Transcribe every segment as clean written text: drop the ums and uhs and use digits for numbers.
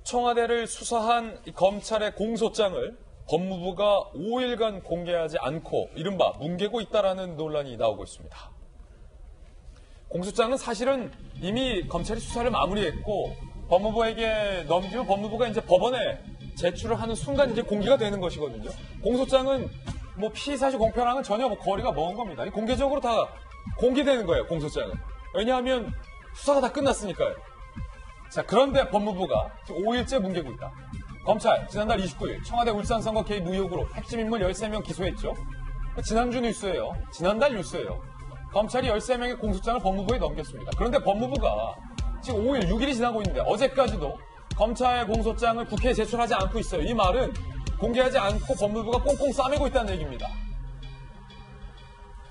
청와대를 수사한 이 검찰의 공소장을 법무부가 5일간 공개하지 않고 이른바 뭉개고 있다라는 논란이 나오고 있습니다. 공소장은 사실은 이미 검찰이 수사를 마무리했고 법무부에게 넘기면 법무부가 이제 법원에 제출을 하는 순간 이제 공개가 되는 것이거든요. 공소장은 뭐 피의사실 공표랑은 전혀 뭐 거리가 먼 겁니다. 공개적으로 다 공개되는 거예요, 공소장은. 왜냐하면 수사가 다 끝났으니까요. 자, 그런데 법무부가 지금 5일째 뭉개고 있다. 검찰 지난달 29일 청와대 울산 선거 개입 의혹으로 핵심 인물 13명 기소했죠. 지난주 뉴스예요. 지난달 뉴스예요. 검찰이 13명의 공소장을 법무부에 넘겼습니다. 그런데 법무부가 지금 5일, 6일이 지나고 있는데 어제까지도 검찰의 공소장을 국회에 제출하지 않고 있어요. 이 말은 공개하지 않고 법무부가 꽁꽁 싸매고 있다는 얘기입니다.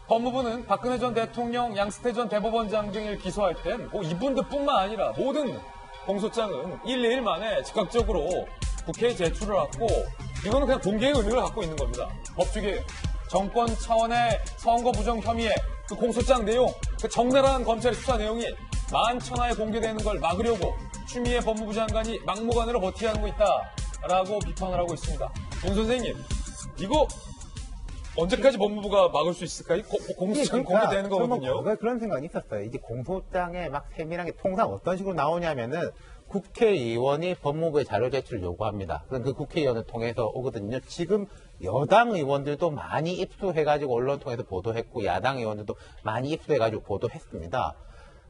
법무부는 박근혜 전 대통령, 양승태 전 대법원장 등을 기소할 땐 이분들뿐만 아니라 모든 공소장은 1, 2일 만에 즉각적으로 국회에 제출을 하고 이거는 그냥 공개의 의미를 갖고 있는 겁니다. 법조계 정권 차원의 선거 부정 혐의에 그 공소장 내용, 그 적나라한 검찰의 수사 내용이 만천하에 공개되는 걸 막으려고 추미애 법무부 장관이 막무가내로 버티게 하고 있다라고 비판을 하고 있습니다. 윤 선생님, 이거 언제까지 법무부가 막을 수 있을까요? 공소장 공개되는 거거든요. 그런 생각이 있었어요. 이제 공소장에 막 세밀한 게 통상 어떤 식으로 나오냐면은 국회의원이 법무부에 자료 제출을 요구합니다. 그럼 그 국회의원을 통해서 오거든요. 지금 여당 의원들도 많이 입수해가지고 언론 통해서 보도했고 야당 의원들도 많이 입수해가지고 보도했습니다.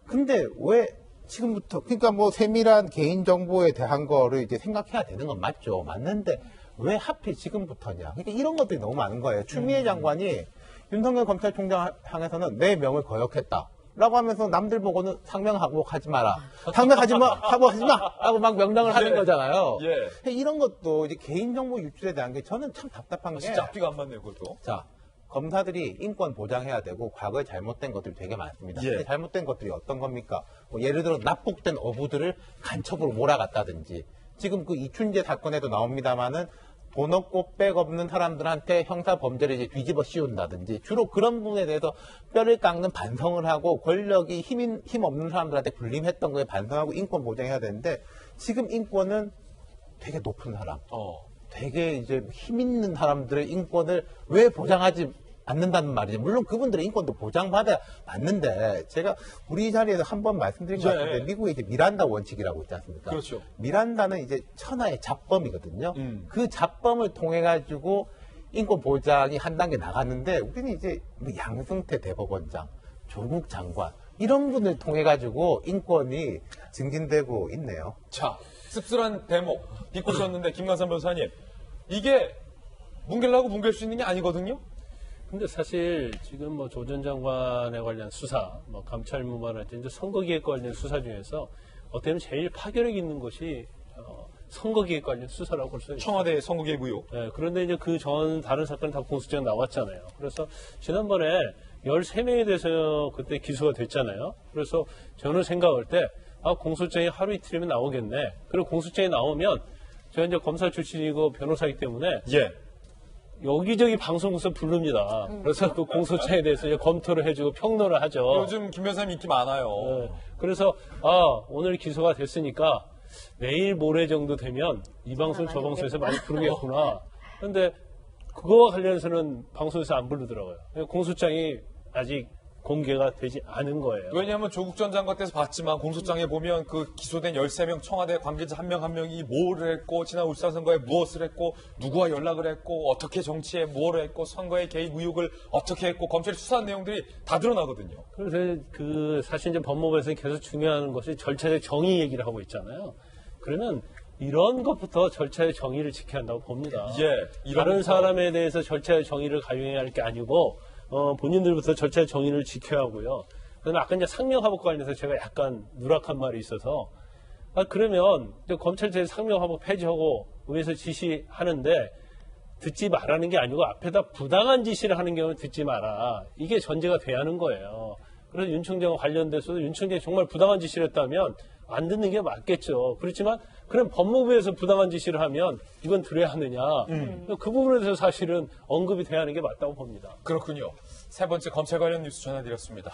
근데 왜 지금부터 그러니까 뭐 세밀한 개인정보에 대한 거를 이제 생각해야 되는 건 맞죠. 맞는데 왜 하필 지금부터냐. 그러니까 이런 것들이 너무 많은 거예요. 추미애 장관이 윤석열 검찰총장 향해서는 내 명을 거역했다. 라고 하면서 남들 보고는 상명하고 하지 마라. 상명하지 마, 하고 하지 마! 라고 막 명령을 하는 거잖아요. 예. 이런 것도 이제 개인정보 유출에 대한 게 저는 참 답답한 게. 진짜 앞뒤가 안 맞네요, 그것도. 자, 검사들이 인권 보장해야 되고 과거에 잘못된 것들이 되게 많습니다. 예. 잘못된 것들이 어떤 겁니까? 뭐 예를 들어 납북된 어부들을 간첩으로 몰아갔다든지 지금 그 이춘재 사건에도 나옵니다만은 돈 없고 백 없는 사람들한테 형사 범죄를 이제 뒤집어 씌운다든지 주로 그런 부분에 대해서 뼈를 깎는 반성을 하고 권력이 힘 없는 사람들한테 군림했던 거에 반성하고 인권 보장해야 되는데 지금 인권은 되게 높은 사람, 되게 이제 힘 있는 사람들의 인권을 왜 보장하지 않는다는 말이죠. 물론 그분들의 인권도 보장받아야 맞는데 제가 우리 자리에서 한번 말씀드린 것 같은데 미국에 이제 미란다 원칙이라고 있지 않습니까? 그렇죠. 미란다는 이제 천하의 잡범이거든요. 그 잡범을 통해 가지고 인권 보장이 한 단계 나갔는데 우리는 이제 뭐 양승태 대법원장, 조국 장관 이런 분을 통해 가지고 인권이 증진되고 있네요. 자, 씁쓸한 대목 비꼬셨는데 김관삼 변호사님, 이게 뭉개려고 뭉갤 수 있는 게 아니거든요. 근데 사실 지금 뭐 조 전 장관에 관련 수사, 뭐 감찰무마라든지 선거기획 관련 수사 중에서 어떻게 보면 제일 파괴력 있는 것이 선거기획 관련 수사라고 볼 수 있어요. 청와대 선거기획 의혹. 네, 그런데 이제 그 전 다른 사건 다 공소장 나왔잖아요. 그래서 지난번에 13명에 대해서 그때 기소가 됐잖아요. 그래서 저는 생각할 때 공소장이 하루 이틀이면 나오겠네. 그리고 공소장이 나오면 제가 이제 검사 출신이고 변호사이기 때문에 여기저기 방송국에서 부릅니다. 그래서 그 공소장에 대해서 이제 검토를 해주고 평론을 하죠. 요즘 김 변호사님 인기 많아요. 네, 그래서 오늘 기소가 됐으니까 내일 모레 정도 되면 이 방송 저 방송에서 많이 부르겠구나. 그런데 그거와 관련해서는 방송에서 안 부르더라고요. 공소장이 아직 공개가 되지 않은 거예요. 왜냐하면 조국 전 장관 때서 봤지만 공소장에 보면 그 기소된 13명 청와대 관계자 한 명 한 명이 뭘 했고 지난 울산 선거에 무엇을 했고 누구와 연락을 했고 어떻게 정치에 무엇을 했고 선거에 개입 의혹을 어떻게 했고 검찰이 수사한 내용들이 다 드러나거든요. 그래서 사실 이제 법무부에서 계속 중요한 것이 절차적 정의 얘기를 하고 있잖아요. 그러면 이런 것부터 절차의 정의를 지켜야 한다고 봅니다. 다른 사람에 대해서 절차의 정의를 가용해야 할 게 아니고 본인들부터 절차의 정의를 지켜야 하고요. 그다음에 아까 이제 상명하복 관련해서 제가 약간 누락한 말이 있어서 그러면 검찰청에 상명하복 폐지하고 의회에서 지시하는데 듣지 말라는 게 아니고 앞에다 부당한 지시를 하는 경우는 듣지 마라. 이게 전제가 돼야 하는 거예요. 그래서 윤 총장과 관련돼서도 윤 총장이 정말 부당한 지시를 했다면 안 듣는 게 맞겠죠. 그렇지만 그럼 법무부에서 부당한 지시를 하면 이건 들어야 하느냐. 그 부분에 대해서 사실은 언급이 돼야 하는 게 맞다고 봅니다. 그렇군요. 세 번째 검찰 관련 뉴스 전해드렸습니다.